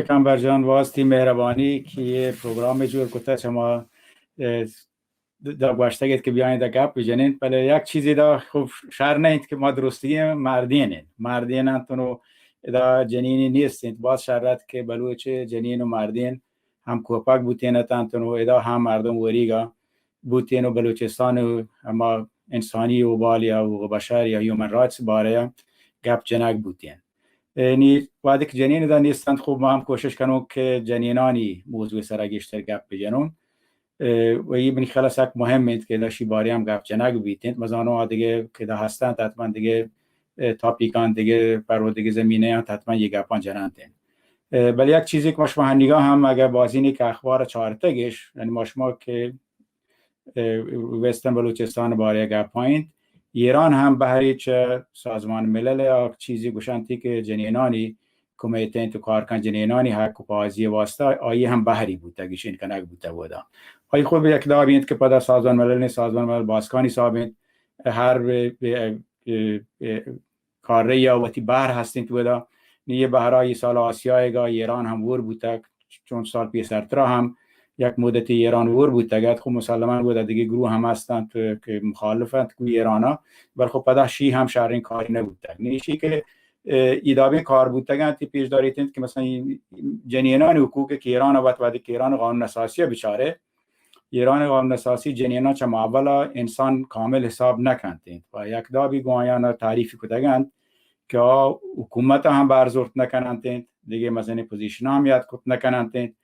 کامبر جان واسطی مهربانی که یه پروگرام جور کتا شما دا گوشتگید که بیاین دا گپ بجنین. بله یک چیزی دا خوب شر نیست که ما درستی مردین انتونو دا جنینی نیستید. باز شرط که بلوچ جنین و مردین هم کوپک بودین انتونو ادا هم مردم وریگا بودین و بلوچستان و اما انسانی و بالیا و بشر یا هیومن رایتس باره گپ جنگ بودین. یعنی وقتی که جنین دا نیستند خوب ما هم کوشش کنیم که جنینانی موضوع سرگیشتر گپ بجنون و این بنی خلاص یک مهمه که داشتی باری هم گپ جنگ بیتند مزانو دیگه که دا هستند حتما دیگه تاپیکان دیگه پر دیگه زمینه حتما یک گپان جنانتند. ولی یک چیزی که مشما نگاه هم اگر بازینی که اخبار چهارتگش یعنی مشما که وستن بلوچستان باره گپایند ایران هم به هیچ سازمان ملل یا چیزی گوشانتی که جنینانی کمیته تو کارکن جنینانی حق و پازی واسطه آیه هم بحری بوده گیشین کنک بوده بودا آیه خوب یک دابیند که پدا سازمان ملل سازمان ملل باسکانی صاحبین هر کاری یا وقتی بحر هستین تو بودا نیه بحرای سال آسیای گا ایران هم ور بوده چون سال پیسرترا هم یک مدت ایران ور بوده گد خب مسلمان بوده دیگه گروه هم هستند که مخالفند که ایرانا بل خب پدا شی هم شهرین کاری نبوده نیشی که ایدابی کار بودتگن تی پیش داریتند که مثلا جنینان حقوق که ایران وقتی که ایران قانون اساسی بیچاره ایران قانون اساسی جنینا چه اولا انسان کامل حساب نکنتند و یک دابی گویانا تعریف کدگند که حکومت هم برزورت نکنند دیگه مثلا پوزیشن هم یاد کت نکنند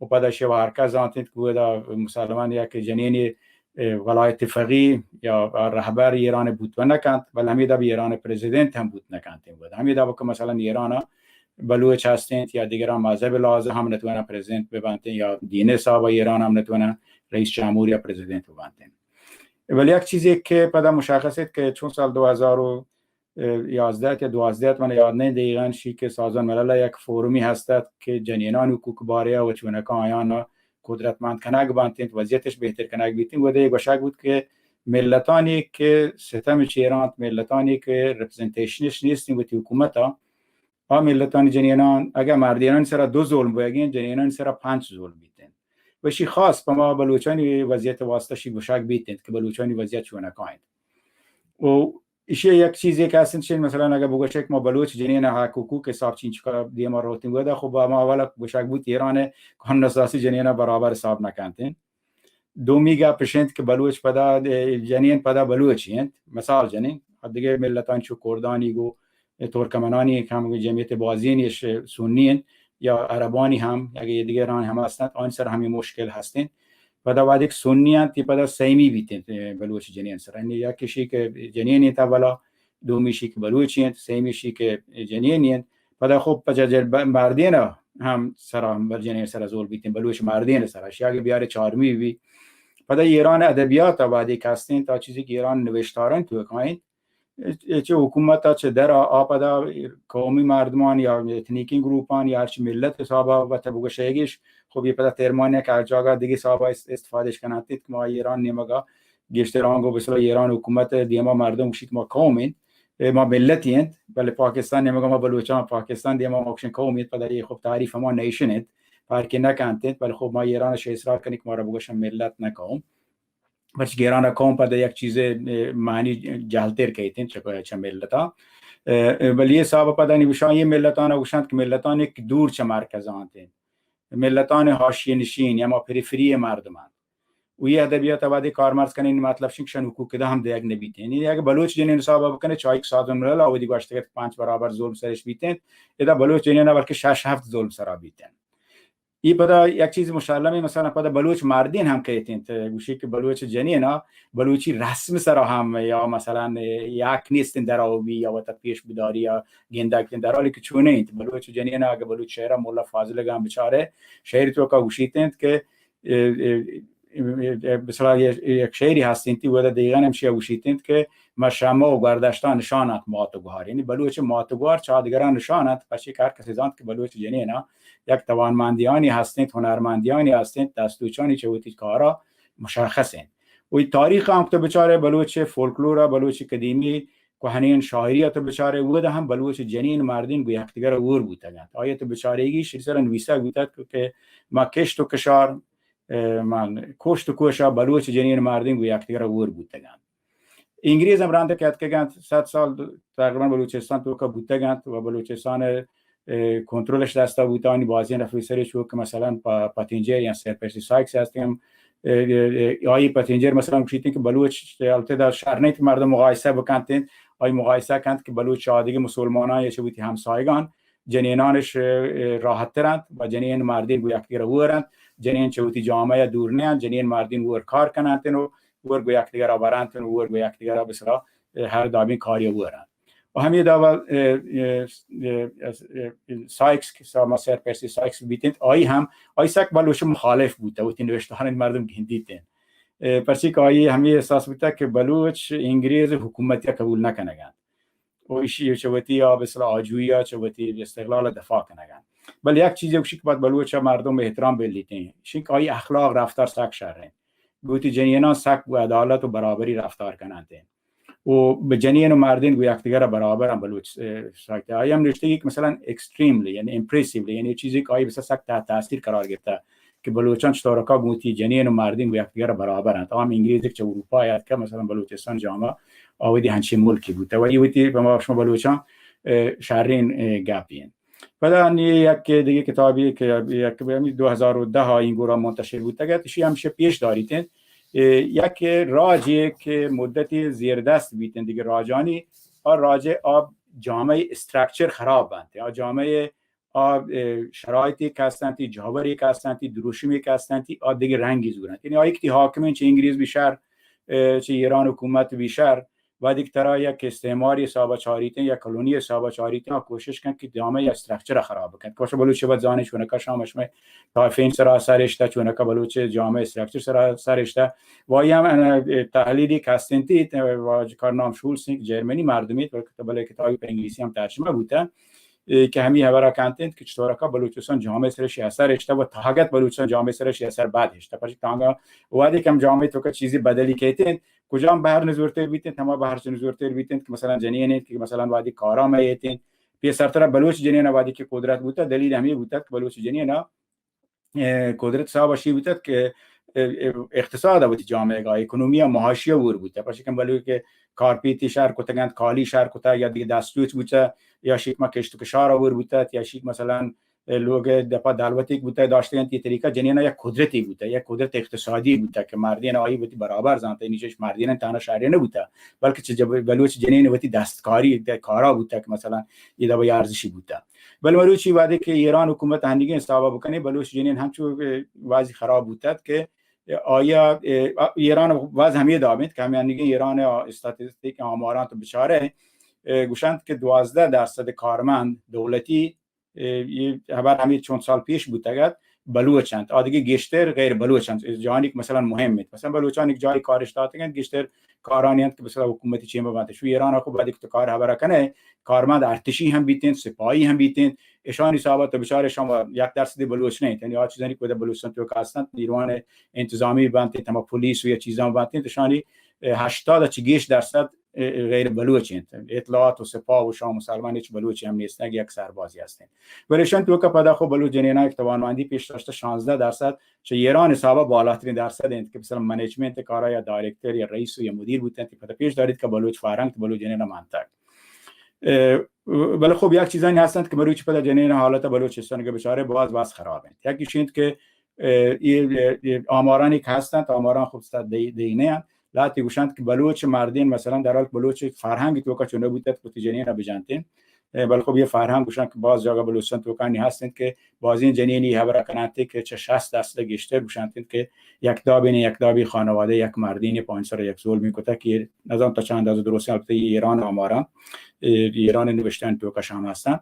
و پدش و هرکس آنتند که دا مسلمان یک جنینی ولایت فقیه یا رهبر ایران بود و نکند ولی همیدا به ایران پرزیدنت هم بود نکند بود همیدا که مثلا ایران بلوچ هستند یا دیگران مذهب لازم هم نتونن پرزیدنت ببندن یا دین صاحب ایران هم نتونن رئیس جمهور یا پرزیدنت ببندن. ولی یک چیزی که پدا مشخصه که چون سال 2011 یا 12 من یاد نه دقیقاً شی که سازمان ملل یک فورومی هستند که جنینان حقوق باره و چونکه آیان قدرتمند کنگ بانتند وضعیتش بهتر کنگ بیتیم و دیگه گوشک بود که ملتانی که ستم چیران ملتانی که رپرزنتیشنش نیستیم و تی حکومت ها ملتان جنینان اگر مردینان سر 2 ظلم بگین جنینان سر 5 ظلم بیتند و شی خاص با ما بلوچانی وضعیت واسطه شی گوشک بیتند که بلوچانی وضعیت چونکه آیند و ایشه یک چیزی که هستند چین مثلا اگر بگوشک ما بلوچ جنین حقوق حساب چین چکا دیما روتین بوده خب ما اولا گوشک بود ایران قانون اساسی جنین برابر حساب نکنتین دومیگا پشنت که بلوچ پدا جنین پدا بلوچیند مثال جنین دیگه ملتان چو کردانی گو ترکمنانی هم جمعیت بازینش سنین یا عربانی هم اگه دیگران هم هستند آن سر همین مشکل هستند پدا بعد یک سنیان تی پدا سیمی بیتند بلوچ جنین سر یعنی یکیشی که جنینی تا بالا دومیشی که بلوچیند سیمیشی که جنینین پدا خوب پجاجر مردین هم سر هم بر جنین سر زول بیتند بلوچ مردین سرش یا بیاره چهارمی بی پدا ایران ادبیات آبادی کستین تا چیزی که ایران نوشتارن تو کاین چه حکومت ها چه در آپدا قومی مردمان یا اتنیکی گروپان یا هرچی ملت حسابا و تبوگشایگیش خب یه پدا ترمانه که هر جاگا دیگه حسابا استفادهش کنندید که ما ایران نیمگا گشترانگو بسلا ایران حکومت دیما مردم شید ما قومین ما ملتی هند ولی پاکستان نیمگا ما بلوچان پاکستان دیما ماکشن قومید پدا یه خب تعریف ما نیشن هند پارکی نکنتید ولی خب ما ایرانش اصرار کنیم که ما را بگوشن ملت نکوم بچ گیران قوم پدا یک چیز معنی جهلتر کهیتین چه ملتا ولی صاحب پدا نیوشان یه ملتان اوشند که ملتان یک دور چه مرکزانتین ملتان حاشیه نشین یا ما پریفری مردمان و یه ادبیات آبادی کارمرز کنین مطلب شنکشن حقوق ده هم دیگ نبیتین یعنی اگه بلوچ جنین صاحب بکنه چایک سازمان ملل آودی گوشته که 5 برابر ظلم سرش بیتین ادا بلوچ جنین بلکه 6-7 ظلم سر بیتین ای پدا یک چیز مشالمه مثلا پدا بلوچ مردین هم کهیتین گوشی که بلوچ جنینا بلوچی رسم سر هم یا مثلا یک نیستین در آوی یا وقت پیش بداری یا گندک در حالی که چونه اید بلوچ جنینا اگه بلوچ شهر مولا فاضل گام بچاره شهری تو که گوشیتند که مثلا یک شهری هستین تی ودا دیگه نمیشه گوشیتند که مشامه و گردشتان نشانات ماتوگار یعنی بلوچ ماتوگار چا دیگران نشانات پشی کار کسی زاند که بلوچ جنینا یک توانمندیانی هستند هنرمندیانی هستند دستوچانی چه وقتی کارا مشخصن و تاریخ هم تو بچاره بلوچ فولکلور بلوچ قدیمی کهنین شاعریت بچاره و ده هم بلوچ جنین مردین گو یکدیگر ور بودند آیت بچارگی سر نویسا گوتد که ما کشت و کشار من کشت و کوشا بلوچ جنین مردین گو یکدیگر ور بودند انگلیس هم رانده کرد که 100 سال تقریبا بلوچستان تو که بودند و بلوچستان کنترلش دستا بودانی بازی نفیسری شو که مثلا پاتینجر یا سر پرسی سایکس هستیم آی پاتینجر مثلا گوشیدین که بلوچ البته در شهر نیت مردم مقایسه بکنن آی مقایسه کند که بلوچ عادی مسلمانان یا چوبتی همسایگان جنینانش راحت ترند و جنین مردین گو یکدیگر ورند جنین چوبتی جامعه دور نه جنین مردین ور کار کنند و ور گو یکدیگر برند و ور گو یکدیگر بسرا هر دامی کاری ورند و همین داول سایکس که ما سر پرسی سایکس بیتند آی هم آی سک بلوچ مخالف بوده و نوشتهان مردم گندیدن پرسی که آی همین احساس بوده که بلوچ انگلیس حکومتی قبول نکنند و ایشی چوبتی یا بسلا آجویا چوبتی استقلال دفاع کنند بل یک چیزی که بعد بلوچ مردم احترام بلیتن شینک آی اخلاق رفتار سک شرن گوتی جنینان سک و عدالت و برابری رفتار کنند و به جنین و مردین گو یکدیگر برابر هم بلوچ ساخته آیم نوشته که مثلا اکستریملی یعنی امپرسیولی یعنی چیزی که آیه بس سخت تحت تاثیر قرار گرفته که بلوچان چطورکا گوتی جنین و مردین گو یکدیگر برابرند تمام انگلیسی که اروپا یاد که مثلا بلوچستان جامعه آودی هنچی ملکی بوده و ایوتی به ما شما بلوچان شهرین گپین بعد یک دیگه کتابی که یک 2010 این گورا منتشر بوده گفتش همیشه پیش داریدن یک راجی که مدتی زیر دست بیتن دیگه راجانی اور راج آب جامعه استرکچر خراب بنده جامعه آب شرایطی که هستند جاوری که هستند دروشمی که هستند آب دیگه رنگی زورند یعنی آیکتی حاکمین چه انگلیس بیشتر چه ایران حکومت بیشتر و دیگه ترا یک استعماری صاحب چاریتن یا کلونی صاحب چاریتن کوشش کن که جامعه استرکچر خراب کنه کوشش بلوچ بعد زانش ونه کشامش می طایفین سرا سرشته چونه که بلوچ جامعه استرکچر سرا سرشته و هم تحلیلی کاستنتی و کارنام شولسینگ جرمنی مردمی و کتابی کتابی به انگلیسی هم ترجمه بوده که همین خبر کانتنت که چطور که بلوچستان جامعه سرش اثر اشته و تاگت بلوچستان جامعه سرش اثر بعد اشته پس تانگا وادی کم جامعه تو که چیزی بدلی کردن کجا هم بهر نزورتر بیتن تمام بهر نزورتر بیتن که مثلا جنین که مثلا وادی کارام ایتن پی سرتر بلوچ جنین وادی که قدرت بوده دلیل همین بوده که بلوچ جنین قدرت صاحب شی بوده که اقتصاد و جامعه گاه اکونومی معاشی ور بوده پس کم بلوچ که کارپیتی شهر کوتاگند کالی شهر کوتا یا دیگه دستوچ بوده یا شیک ما کشت کشار ور بوده یا شیک مثلا لوگ دپا دالوتی بوده داشتن تی طریقه جنین یک قدرتی بوده یک قدرت اقتصادی بوده که مردین آیی بودی برابر زانته نیچش مردین تنها شهری نبوده بلکه چه بلوچ جنین وتی دستکاری کارا بوده که مثلا ایده با ارزشی بوده بل بلوچی وعده که ایران حکومت هندگی استفاده بکنه بلوچ جنین همچو وضع خراب بوده که آیا ایران وضع همیه دامید که همین ایران استاتستیک آماران تو بچاره گوشند که 12% کارمند دولتی خبر همین چند سال پیش بوده بلوچند آدیگه گشتر غیر بلوچند جانی که مثلا مهمه مثلا بلوچان یک جای کارش دادن گشتر کارانیند که مثلا حکومتی چیم ببنده شو ایران خب بعد که کار خبر کنه کارمند ارتشی هم بیتن سپاهی هم بیتن اشان حسابات بیچاره شما 1% بلوچ نه یعنی چیزانی که بلوچستان تو هستند نیروان انتظامی بنده تمام پلیس و یا چیزا بنده تشانی 80% غیر بلوچی اطلاعات و سپاه و شاه مسلمان هیچ بلوچی هم نیست نه یک سربازی هستن ولیشان تو که پدا خو بلوچ جنینا یک توانمندی پیش داشته 16% چه ایران حساب بالاترین درصد اند که مثلا منیجمنت کارا یا دایرکتور یا رئیس یا مدیر بودن که پدا پیش دارید که بلوچ فرهنگ بلوچ جنینا منطق ولی خب یک چیزایی هستند که بلوچ پدا جنینا حالت بلوچستان که بیچاره باز خرابند یکیشند که آمارانی که هستند آماران خوب است دینه لاتی گوشند که بلوچ مردین مثلا در حال بلوچ فرهنگ تو که چونه بوده که جنین بجانتین بل خب یه فرهنگ گوشند که باز جاگا بلوچستان تو کانی هستند که باز این جنینی خبر کنند که چه 60% گشتر گوشند که یک دابی خانواده یک مردین 5 سال یک ظلم میکنه که نظام تا چند از درست البته ایران آمارا ایران نوشتن تو که شام هستند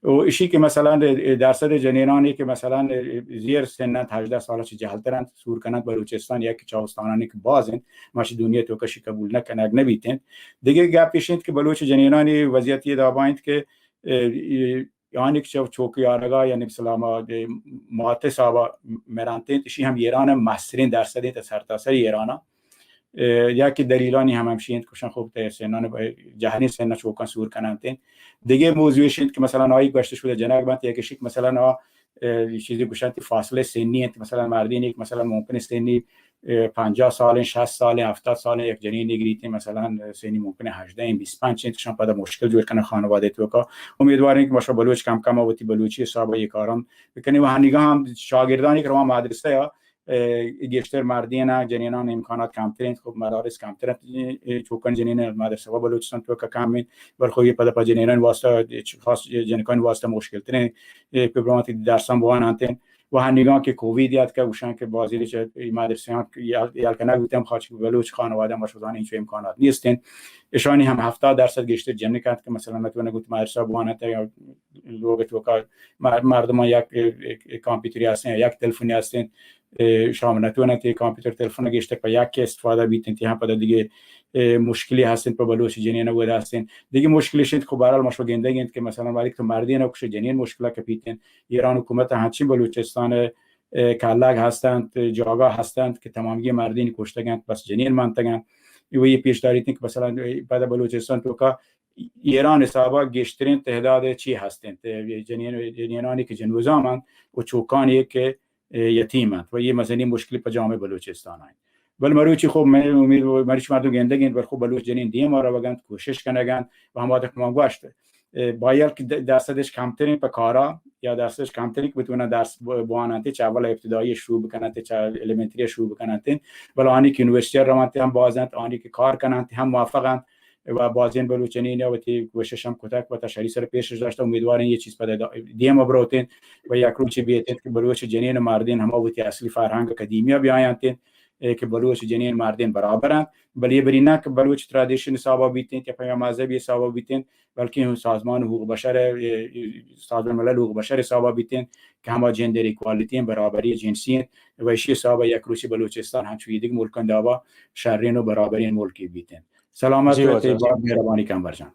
و ایشی که مثلا درصد جنینانی که مثلا زیر سن 18 ساله چه جهلترند سور کنند بلوچستان یک چاوستانانی که بازن ماشی دنیا تو کشی قبول نکنه نبیتن دیگه گپ پیشند که بلوچ جنینانی وضعیتی دابایند که یعنی که چوکی آرگا یعنی مثلا مات صاحب مرانتین ایشی هم ایران مسترین درصدی تا سرتاسر ایران یکی دلیلانی هم همشین کشان خوب تا سنان جهانی سن چوکان سور کنند. دیگه موضوعش این که مثلا آیی گشته شده جنگ بند یکیش مثلا چیزی گوشتی فاصله سنی انت مثلا مردین یک مثلا ممکنه سنی 50 سال 60 سال 70 سال یک جنین نگریتی مثلا سنی ممکنه 18 25 انتشان پدا مشکل جور کنه خانواده تو کا امیدواریم که باشه بلوچ کم کم آوتی بلوچی حساب یک کارم بکنی و هنیگاه هم شاگردانی که رو مدرسه یا گشتر مردین جنینان امکانات کمترین خب مدارس کمتر چوکان جنین مدرسه و بلوچستان تو کا کمین بر خوی پدا جنینان واسطه خاص جنکان واسطه مشکل ترین پروگرامات درسان بوان انتن و هنگام که کووید یاد که وشان که بازی چه مدرسه ها یالکنه بودم خاطر بلوچ خانواده مشوزان این چه امکانات نیستن اشانی هم 70% گشتر جمع کرد که مثلا نتونه گفت مدرسه بوان تا یا لوگت وکا مردم یک کامپیوتری هستن یک تلفنی هستن شام نتونه تی کامپیوتر تلفن گشته که یک استفاده بیتن تی هم پدا دیگه مشکلی هستن پر بلوچ جنین نبوده هستن دیگه مشکلش این خب برال مشو گندگند که مثلا ولی تو مردین و کش جنین مشکل که پیتن ایران حکومت همچین بلوچستان کلاگ هستند جاگا هستند که تمامی مردین کشتگند بس جنین منطقند و یه پیش داریتن که مثلا بعد بلوچستان تو که ایران حسابا گشترین تعداد چی هستند جنینانی که جنوزامند و چوکانی که یتیمند و یه مثلا مشکلی په جامعه بلوچستان هست ولی مروچی خوب من امید مریش مردم گندگین بر خوب بلوچ جنین دیم ما را بگند کوشش کنگند و هم وقت ما گوشته باید که درصدش کمترین په کارا یا درصدش کمترین که بتونن درس بواننده چه اول ابتدایی شروع بکنند چه الیمنتری شروع بکنند ولی آنی که یونیورسیته روانتی هم بازند آنی که کار کنند هم موافقند و بازین بلوچنین یا وقتی کوشش هم کتک و تشریح سر پیشش داشته امیدواریم یه چیز پد دیم بروتین و یک روچ بیتین که بلوچ جنین مردین هم وقتی اصلی فرهنگ اکادمیا بیاینتین که بلوچ جنین مردین برابرند ولی بری نه که بلوچ ترادیشن حساب بیتین که پیام مذهبی حساب بیتین بلکه سازمان حقوق بشر سازمان ملل حقوق بشر حساب بیتین که هم جندر ایکوالیتی برابری جنسی و شی حساب یک روچ بلوچستان هم چوی دیگه ملکان داوا شرین و برابری ملکی بیتین سلامت و مهربانی کم برجان